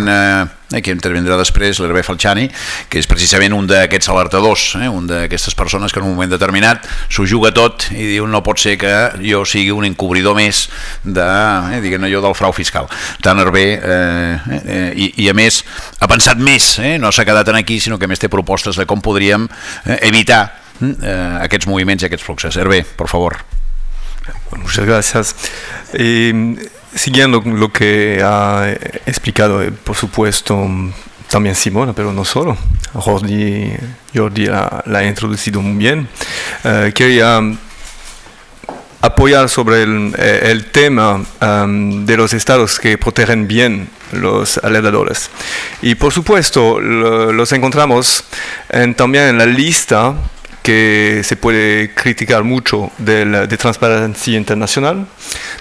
precisament qui intervindrà després, l'Hervé Falciani, que és precisament un d'aquests alertadors, un d'aquestes persones que en un moment determinat s'ho juga tot i diu no pot ser que jo sigui un encobridor més de, diguem-ne jo, del frau fiscal. Tant Hervé, i a més ha pensat més, no s'ha quedat aquí, sinó que a més té propostes de com podríem evitar aquests moviments i aquests fluxos. Hervé, por favor. Bueno, muchas gracias. Siguiendo lo que ha explicado, por supuesto, también Simona, pero no solo. Jordi la ha introducido muy bien. Quería apoyar sobre el tema de los estados que protegen bien los alertadores. Y por supuesto, los encontramos también en la lista que se puede criticar mucho de Transparencia Internacional,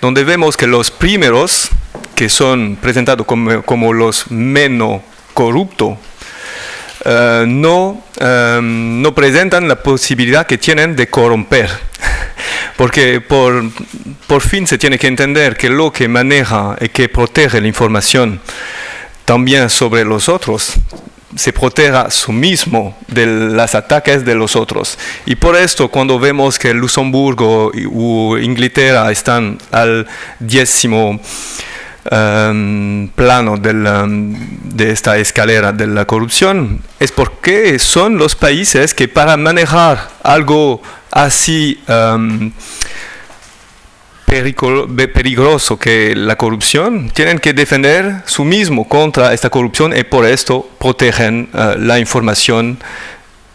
donde vemos que los primeros, que son presentados como los menos corruptos, no presentan la posibilidad que tienen de corromper. Porque por fin se tiene que entender que lo que maneja y que protege la información también sobre los otros, se protege a sí mismo de los ataques de los otros. Y por esto, cuando vemos que Luxemburgo o Inglaterra están al 10º plano de esta escalera de la corrupción, es porque son los países que para manejar algo así peligroso que la corrupción, tienen que defender su mismo contra esta corrupción y por esto protegen la información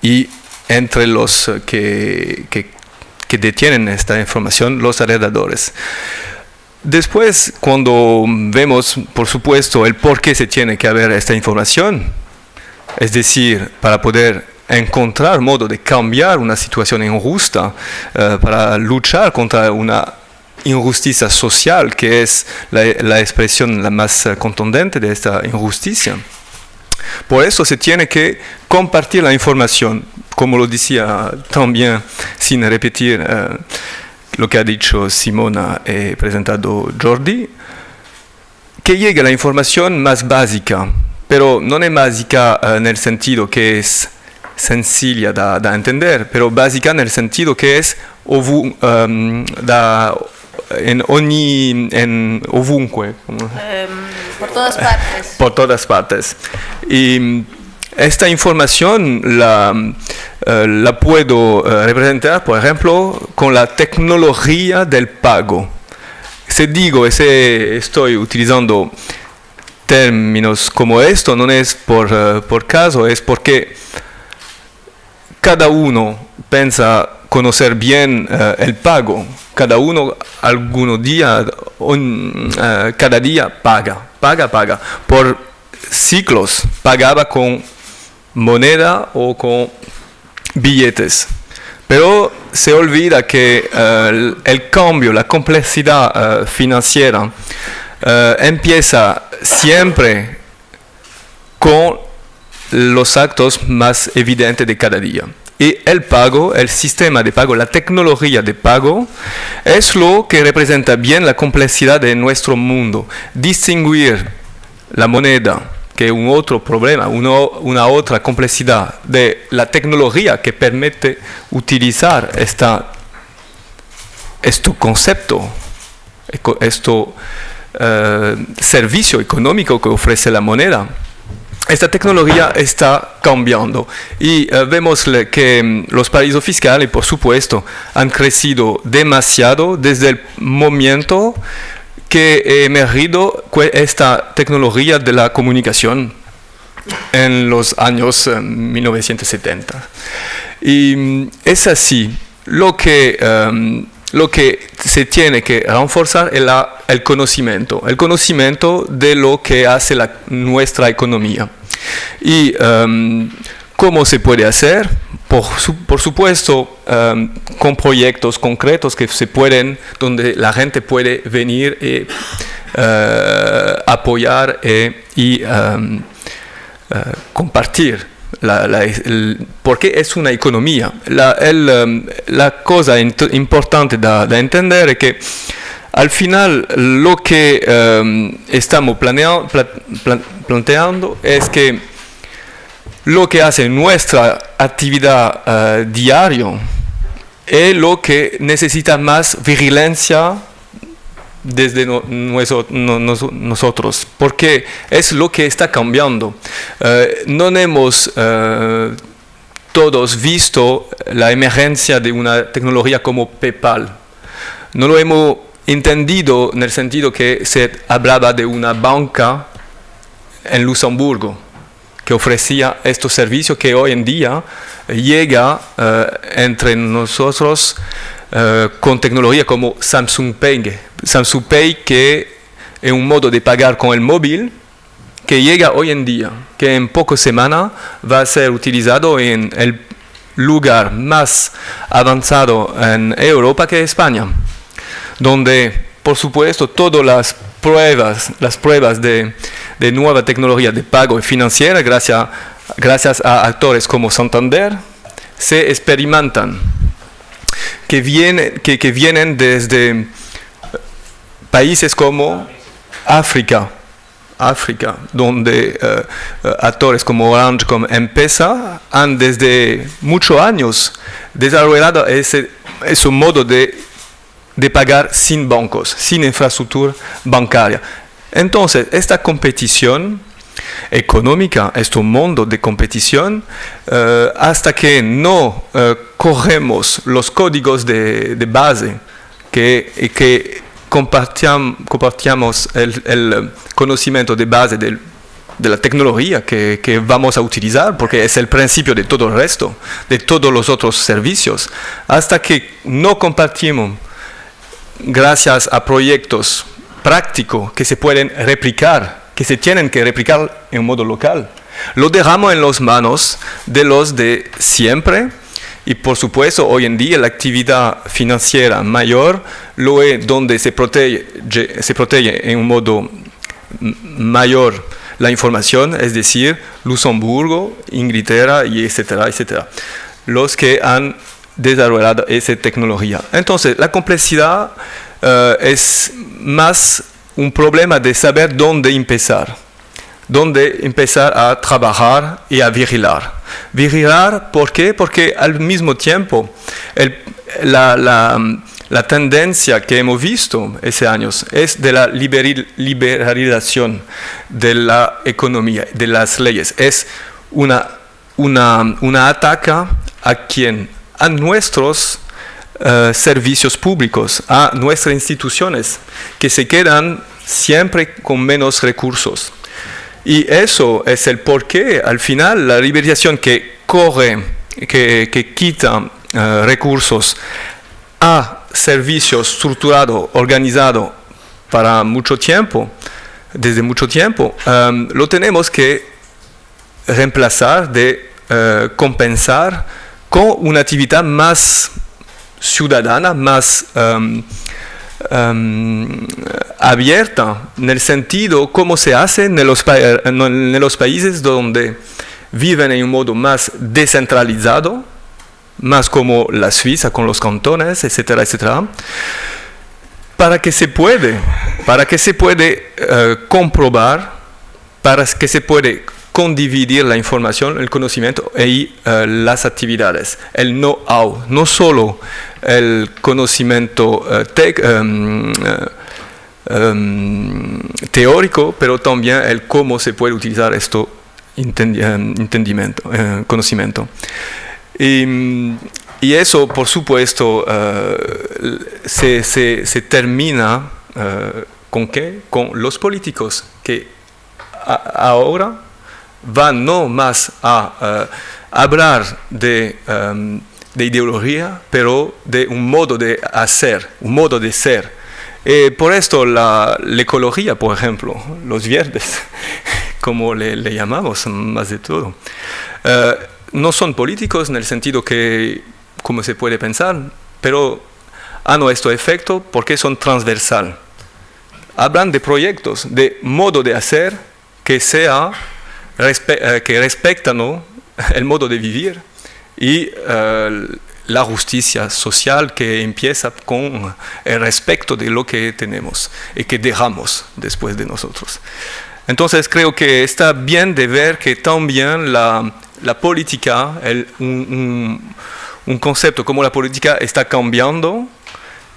y entre los que detienen esta información, los alertadores. Después, cuando vemos, por supuesto, el por qué se tiene que haber esta información, es decir, para poder encontrar modo de cambiar una situación injusta, para luchar contra una injusticia social, que es la expresión la más contundente de esta injusticia. Por eso se tiene que compartir la información, como lo decía también, sin repetir lo que ha dicho Simona y presentado Jordi, que llegue la información más básica, pero no es básica en el sentido que es sencilla de entender, pero básica en el sentido que es ovunque. Por todas partes. Por todas partes. Y esta información la puedo representar, por ejemplo, con la tecnología del pago. Estoy utilizando términos como esto, no es por caso, es porque cada uno piensa conocer bien el pago. Cada uno cada día paga. Por ciclos pagaba con moneda o con billetes. Pero se olvida que el cambio, la complejidad financiera empieza siempre con los actos más evidentes de cada día. Y el pago, el sistema de pago, la tecnología de pago, es lo que representa bien la complejidad de nuestro mundo. Distinguir la moneda, que es un otro problema, una otra complejidad, de la tecnología que permite utilizar este concepto, servicio económico que ofrece la moneda. Esta tecnología está cambiando y vemos que los paraísos fiscales, por supuesto, han crecido demasiado desde el momento que ha emergido esta tecnología de la comunicación en los años 1970. Y es así, lo que se tiene que reforzar es el conocimiento de lo que hace nuestra economía. Y ¿cómo se puede hacer? Por supuesto, con proyectos concretos donde la gente puede venir y apoyar y compartir. Porque es una economía. La cosa importante de entender es que Al final, lo que estamos planteando es que lo que hace nuestra actividad diaria es lo que necesita más vigilancia desde nosotros, porque es lo que está cambiando. No hemos todos visto la emergencia de una tecnología como PayPal. No lo hemos entendido en el sentido que se hablaba de una banca en Luxemburgo que ofrecía estos servicios que hoy en día llega entre nosotros con tecnología como Samsung Pay. Samsung Pay, que es un modo de pagar con el móvil que llega hoy en día, que en pocas semanas va a ser utilizado en el lugar más avanzado en Europa, que es España, donde, por supuesto, todas las pruebas de nueva tecnología de pago financiera, gracias a actores como Santander, se experimentan, que vienen desde países como África, donde actores como Orange, como M-Pesa, han desde muchos años desarrollado ese modo de pagar sin bancos, sin infraestructura bancaria. Entonces, esta competición económica, este mundo de competición, hasta que no cogemos los códigos de base que compartimos el conocimiento de base de la tecnología que vamos a utilizar, porque es el principio de todo el resto, de todos los otros servicios, hasta que no compartimos gracias a proyectos prácticos que se pueden replicar, que se tienen que replicar en modo local, lo dejamos en las manos de los de siempre. Y por supuesto, hoy en día la actividad financiera mayor lo es donde se protege en un modo mayor la información, es decir, Luxemburgo, Inglaterra, y etcétera, etcétera, los que han desarrollado esa tecnología. Entonces, la complejidad es más un problema de saber dónde empezar a trabajar y a vigilar. Vigilar, ¿por qué? Porque al mismo tiempo la tendencia que hemos visto hace años es de la liberalización de la economía, de las leyes. Es una ataque a nuestros servicios públicos, a nuestras instituciones, que se quedan siempre con menos recursos. Y eso es el porqué, al final, la liberalización que quita recursos a servicios estructurados, organizados para mucho tiempo, desde mucho tiempo, lo tenemos que reemplazar, compensar con una actividad más ciudadana, más abierta, en el sentido cómo se hace en los países donde viven en un modo más descentralizado, más como la Suiza con los cantones, etcétera, etcétera, para que se puede comprobar, para que se puede condividir la información, el conocimiento y las actividades, el know-how, no solo el conocimiento teórico, pero también el cómo se puede utilizar esto conocimiento. Y eso, por supuesto, se termina ¿con qué? Con los políticos que ahora van no más a hablar de ideología, pero de un modo de hacer, un modo de ser. Por esto la ecología, por ejemplo, los verdes, como le llamamos más de todo, no son políticos en el sentido que, como se puede pensar, pero han nuestro efecto porque son transversal. Hablan de proyectos, de modo de hacer que respectan, ¿no?, el modo de vivir y la justicia social que empieza con el respeto de lo que tenemos y que dejamos después de nosotros. Entonces creo que está bien de ver que también la política, un concepto como la política está cambiando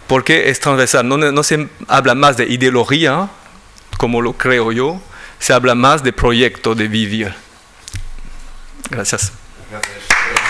porque es transversal. No se habla más de ideología, como lo creo yo, se habla más de proyecto de vivir. Gracias. Gracias.